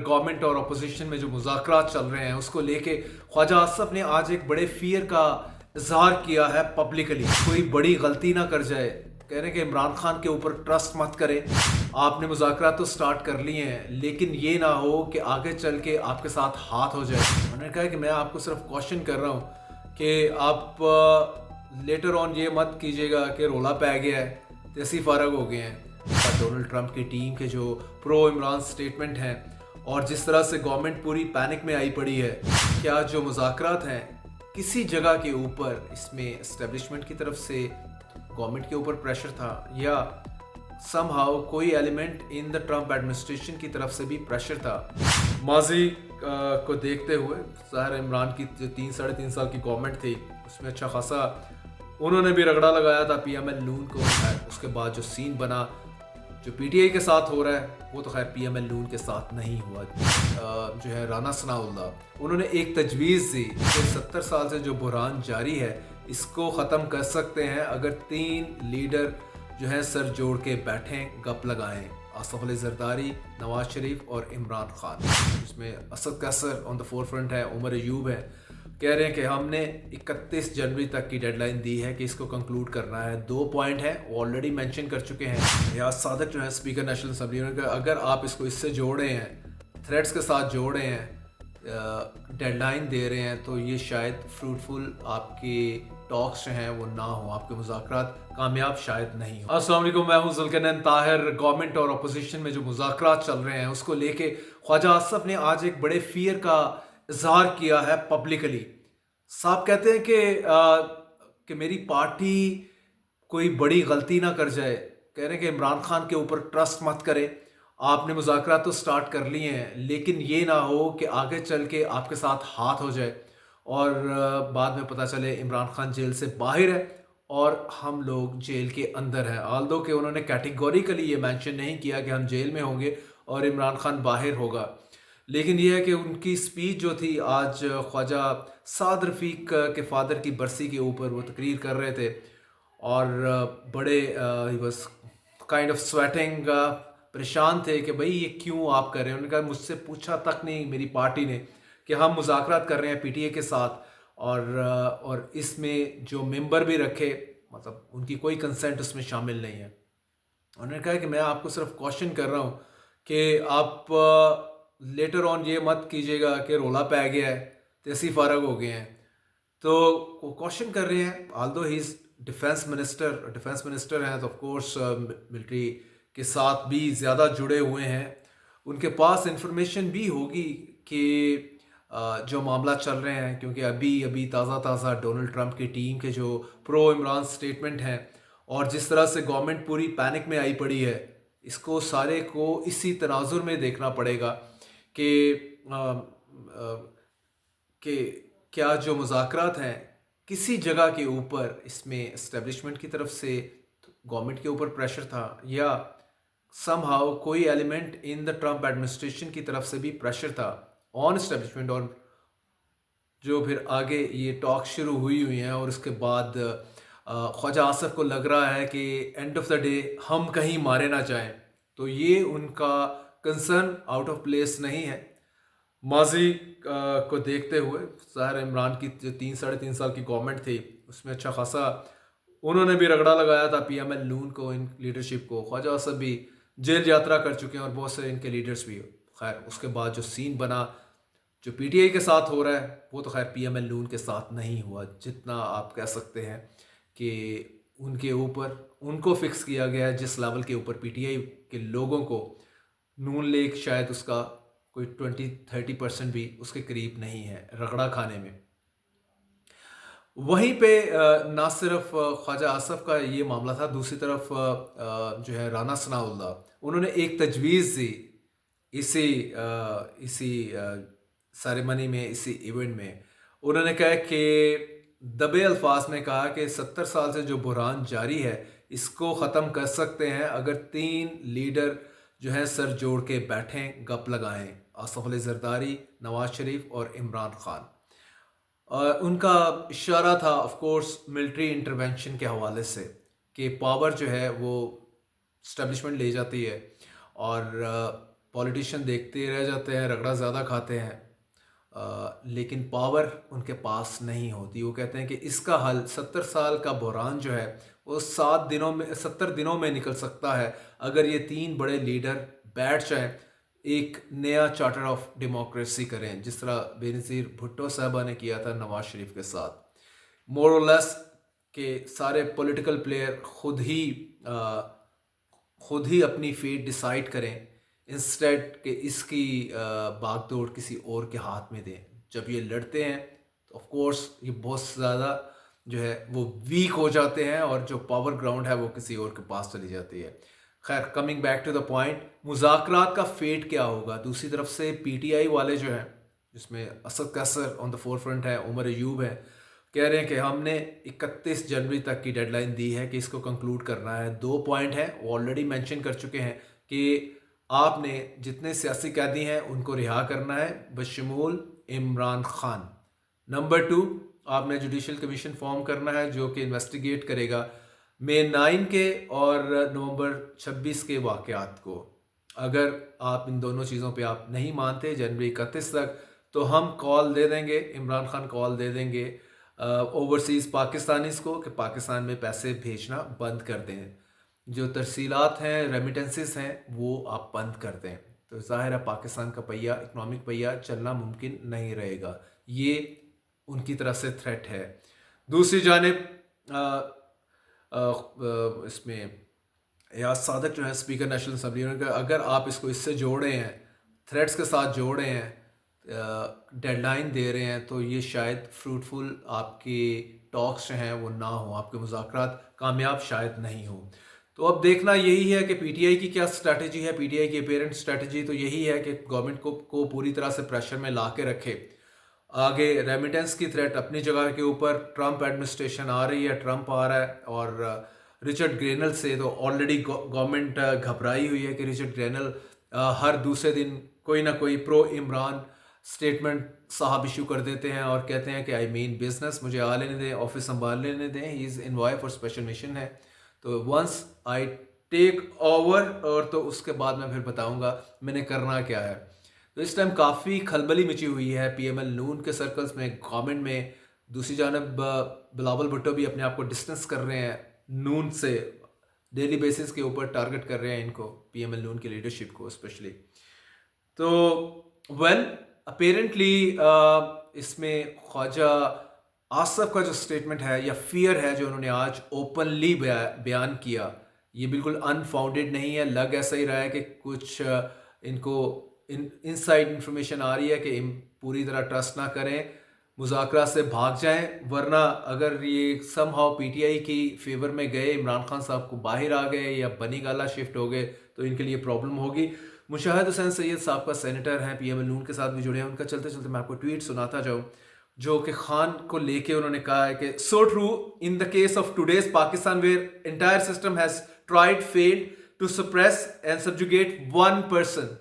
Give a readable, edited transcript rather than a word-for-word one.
Government और opposition में जो मुज़ाकरात चल रहे हैं उसको लेके ख्वाजा आसफ ने आज एक बड़े फियर का इजहार किया है पब्लिकली। कोई बड़ी गलती ना कर जाए, कह रहे हैं कि इमरान खान के ऊपर ट्रस्ट मत करें। आपने मुज़ाकरात तो स्टार्ट कर लिए हैं, लेकिन ये ना हो कि आगे चल के आपके साथ हाथ हो जाए। उन्होंने कहा कि मैं आपको सिर्फ क्वेश्चन कर रहा हूँ कि आप लेटर ऑन ये मत कीजिएगा कि रोला पै गया है, तैसी फारग हो गए हैं। डोनाल्ड ट्रंप की टीम के जो प्रो इमरान स्टेटमेंट हैं और जिस तरह से गवर्नमेंट पूरी पैनिक में आई पड़ी है, क्या जो मुज़ाकरात हैं किसी जगह के ऊपर, इसमें एस्टेब्लिशमेंट की तरफ से गवर्नमेंट के ऊपर प्रेशर था या समहाउ कोई element in the Trump administration की तरफ से भी प्रेशर था। माजी को देखते हुए ज़ाहिर इमरान की जो 3-3.5 साल की गवर्नमेंट थी उसमें अच्छा खासा उन्होंने भी रगड़ा लगाया था पीएमएल नून को। उसके बाद जो सीन बना जो पीटीआई के साथ हो रहा है वो तो खैर पीएमएल नून के साथ नहीं हुआ। जो है राना सनाउल्लाह उन्होंने एक तजवीज़ दी कि 70 साल से जो बुहरान जारी है इसको ख़त्म कर सकते हैं अगर 3 लीडर जो है सर जोड़ के बैठें, गप लगाएं। आसिफ अली जरदारी, नवाज शरीफ और इमरान खान। इसमें Asad Qaiser on the four front है, उमर अयूब है। कह रहे हैं कि हमने 31 जनवरी तक की डेडलाइन दी है कि इसको कंक्लूड करना है। 2 पॉइंट हैं वो ऑलरेडी मेंशन कर चुके हैं। रियाज सादक जो है स्पीकर नेशनल असम्बली, उन्होंने कहा अगर आप इसको इससे जोड़े हैं, थ्रेड्स के साथ जोड़े हैं, डेडलाइन दे रहे हैं तो ये शायद फ्रूटफुल आपके टॉक्स जो हैं वो ना हो, आपके मुज़ाकरात कामयाब शायद नहीं हो। अस्सलाम वालेकुम, मैं हूं ज़ुल्करनैन ताहिर। गवर्नमेंट और अपोजिशन में जो मुज़ाकरात चल रहे हैं उसको लेके ख्वाजा आसफ ने आज एक बड़े फियर का इजहार किया है पब्लिकली। साहब कहते हैं कि मेरी पार्टी कोई बड़ी गलती ना कर जाए, कह रहे हैं कि इमरान खान के ऊपर ट्रस्ट मत करें। आपने मुज़ाकरात तो स्टार्ट कर लिए हैं, लेकिन ये ना हो कि आगे चल के आपके साथ हाथ हो जाए और बाद में पता चले इमरान खान जेल से बाहर है और हम लोग जेल के अंदर हैं। आल्दो कि उन्होंने कैटेगोरिकली ये मेंशन नहीं किया कि हम जेल में होंगे और इमरान खान बाहर होगा, लेकिन यह है कि उनकी स्पीच जो थी आज ख्वाजा साद रफ़ीक के फादर की बरसी के ऊपर वो तकरीर कर रहे थे और बड़े बस काइंड ऑफ स्वेटिंग, परेशान थे कि भाई ये क्यों आप कर रहे हैं। उन्होंने कहा मुझसे पूछा तक नहीं मेरी पार्टी ने कि हम मुज़ाकरात कर रहे हैं पीटीए के साथ और इसमें जो मेंबर भी रखे, मतलब उनकी कोई कंसेंट उसमें शामिल नहीं है। उन्होंने कहा कि मैं आपको सिर्फ क्वेश्चन कर रहा हूँ कि आप लेटर ऑन ये मत कीजिएगा कि रोला पै गया है, तैसी फारग हो गए हैं। तो वो क्वेश्चन कर रहे हैं, Aldous he is defence minister हैं तो ऑफ कोर्स मिलिट्री के साथ भी ज़्यादा जुड़े हुए हैं। उनके पास इंफॉर्मेशन भी होगी कि जो मामला चल रहे हैं, क्योंकि अभी ताज़ा डोनाल्ड ट्रंप की टीम के जो प्रो इमरान स्टेटमेंट हैं और जिस तरह से गवर्नमेंट पूरी पैनिक में आई पड़ी है, इसको सारे को इसी तनाजुर में देखना पड़ेगा कि कि क्या जो मुज़ाकरात हैं किसी जगह के ऊपर, इसमें एस्टेब्लिशमेंट की तरफ से गवर्नमेंट के ऊपर प्रेशर था या समहाउ कोई element in the Trump administration की तरफ से भी प्रेशर था ऑन एस्टेब्लिशमेंट, और जो फिर आगे ये टॉक शुरू हुई हैं और उसके बाद ख्वाजा आसफ को लग रहा है कि एंड ऑफ द डे हम कहीं मारे ना जाएं, तो ये उनका कंसर्न आउट ऑफ प्लेस नहीं है। माजी को देखते हुए ज़ाहिर इमरान की जो 3-3.5 साल की गवर्नमेंट थी उसमें अच्छा खासा उन्होंने भी रगड़ा लगाया था पीएमएल नून को, इन लीडरशिप को। ख्वाजा आसफ भी जेल यात्रा कर चुके हैं और बहुत से इनके लीडर्स भी। खैर उसके बाद जो सीन बना जो पीटीआई के साथ हो रहा है वो तो खैर पीएमएल नून के साथ नहीं हुआ। जितना आप कह सकते हैं कि उनके ऊपर उनको फिक्स किया गया है जिस लेवल के ऊपर पीटीआई के लोगों को, नून लीग शायद उसका कोई 20-30% भी उसके करीब नहीं है रगड़ा खाने में। वहीं पे ना सिर्फ ख्वाजा आसफ का ये मामला था, दूसरी तरफ जो है राना सनाउल्लाह उन्होंने एक तजवीज़ दी इसी सेरेमनी में, इसी इवेंट में। उन्होंने कहा कि दबे अल्फाज में कहा कि 70 साल से जो बुहरान जारी है इसको ख़त्म कर सकते हैं अगर 3 लीडर जो है सर जोड़ के बैठें, गप लगाएं। आसिफ अली जरदारी, नवाज शरीफ और इमरान खान। उनका इशारा था ऑफ कोर्स मिलिट्री इंटरवेंशन के हवाले से कि पावर जो है वो स्टैब्लिशमेंट ले जाती है और पॉलिटिशियन देखते रह जाते हैं, रगड़ा ज़्यादा खाते हैं, लेकिन पावर उनके पास नहीं होती। वो कहते हैं कि इसका हल 70 साल का बहरान जो है वो 70 दिनों में निकल सकता है अगर ये 3 बड़े लीडर बैठ जाएं, एक नया चार्टर ऑफ डेमोक्रेसी करें, जिस तरह बेनज़ीर भुट्टो साहबा ने किया था नवाज शरीफ के साथ। मोर और लेस के सारे पॉलिटिकल प्लेयर खुद ही अपनी फेट डिसाइड करें, इंस्टेड कि इसकी बागडोर किसी और के हाथ में दें। जब ये लड़ते हैं तो ऑफ कोर्स ये बहुत ज़्यादा जो है वो वीक हो जाते हैं और जो पावर ग्राउंड है वो किसी और के पास चली जाती है। खैर, coming back to the point, मुज़ाकरात का फेट क्या होगा? दूसरी तरफ से पीटीआई वाले जो हैं, जिसमें Asad Qaiser on the four front है, उमर अयूब है, कह रहे हैं कि हमने 31 जनवरी तक की डेडलाइन दी है कि इसको कंक्लूड करना है। 2 पॉइंट हैं, वो ऑलरेडी मेंशन कर चुके हैं कि आपने जितने सियासी कैदी हैं उनको रिहा करना है बशमूल इमरान खान। नंबर 2, आपने जुडिशल कमीशन फॉर्म करना है जो कि इन्वेस्टिगेट करेगा मई 9 के और नवंबर 26 के वाक़यात को। अगर आप इन दोनों चीज़ों पे आप नहीं मानते जनवरी 31 तक, तो हम कॉल दे देंगे, इमरान खान कॉल दे देंगे ओवरसीज़ पाकिस्तानीज़ को कि पाकिस्तान में पैसे भेजना बंद कर दें। जो तरसीलात हैं, रेमिटेंसेस हैं, वो आप बंद कर दें। तो ज़ाहिर है पाकिस्तान का पहिया, इकनॉमिक पहिया चलना मुमकिन नहीं रहेगा। ये उनकी तरफ से थ्रेट है। दूसरी जानिब इसमें याद सादक जो है स्पीकर नेशनल असम्बली, उन्होंने कहा अगर आप इसको इससे जोड़े हैं, थ्रेट्स के साथ जोड़े हैं, डेडलाइन दे रहे हैं, तो ये शायद फ्रूटफुल आपके टॉक्स जो हैं वो ना हो, आपके मुज़ाकरात कामयाब शायद नहीं हो। तो अब देखना यही है कि पीटीआई की क्या स्ट्रैटेजी है। पीटीआई की अपेरेंट स्ट्रैटेजी तो यही है कि गवर्नमेंट को पूरी तरह से प्रेशर में ला के रखे। आगे रेमिटेंस की थ्रेट अपनी जगह के ऊपर, ट्रंप एडमिनिस्ट्रेशन आ रही है, ट्रंप आ रहा है, और रिचर्ड ग्रेनल से तो ऑलरेडी गवर्नमेंट घबराई हुई है कि रिचर्ड ग्रेनल हर दूसरे दिन कोई ना कोई प्रो इमरान स्टेटमेंट साहब इशू कर देते हैं और कहते हैं कि आई मीन बिजनेस, मुझे आ लेने दें, ऑफिस संभाल लेने दें, he is invite for special mission है। तो वंस आई टेक ओवर, और तो उसके बाद मैं फिर बताऊंगा मैंने करना क्या है। तो इस टाइम काफ़ी खलबली मची हुई है पीएमएल नून के सर्कल्स में, गवर्नमेंट में। दूसरी जानब बिलावल भुट्टो भी अपने आप को डिस्टेंस कर रहे हैं नून से, डेली बेसिस के ऊपर टारगेट कर रहे हैं इनको, पीएमएल नून की लीडरशिप को स्पेशली। तो वेल अपेरेंटली इसमें ख्वाजा आसफ का जो स्टेटमेंट है या फियर है जो उन्होंने आज ओपनली बयान किया, ये बिल्कुल अनफाउंडेड नहीं है। लग ऐसा ही रहा है कि कुछ इनको इनसाइड इंफॉर्मेशन आ रही है कि पूरी तरह ट्रस्ट ना करें, मुज़ाकरा से भाग जाएं, वरना अगर ये समहाउ पीटीआई की फेवर में गए, इमरान खान साहब को बाहर आ गए या बनी गाला शिफ्ट हो गए, तो इनके लिए प्रॉब्लम होगी। मुशाहिद हुसैन सैयद साहब का सेनेटर हैं, पीएमएल नून के साथ भी जुड़े हैं। उनका चलते चलते मैं आपको ट्वीट सुनाता जाऊँ, जो कि खान को लेके उन्होंने कहा है कि so true in the case of today's Pakistan where entire system has tried failed to suppress and subjugate one person.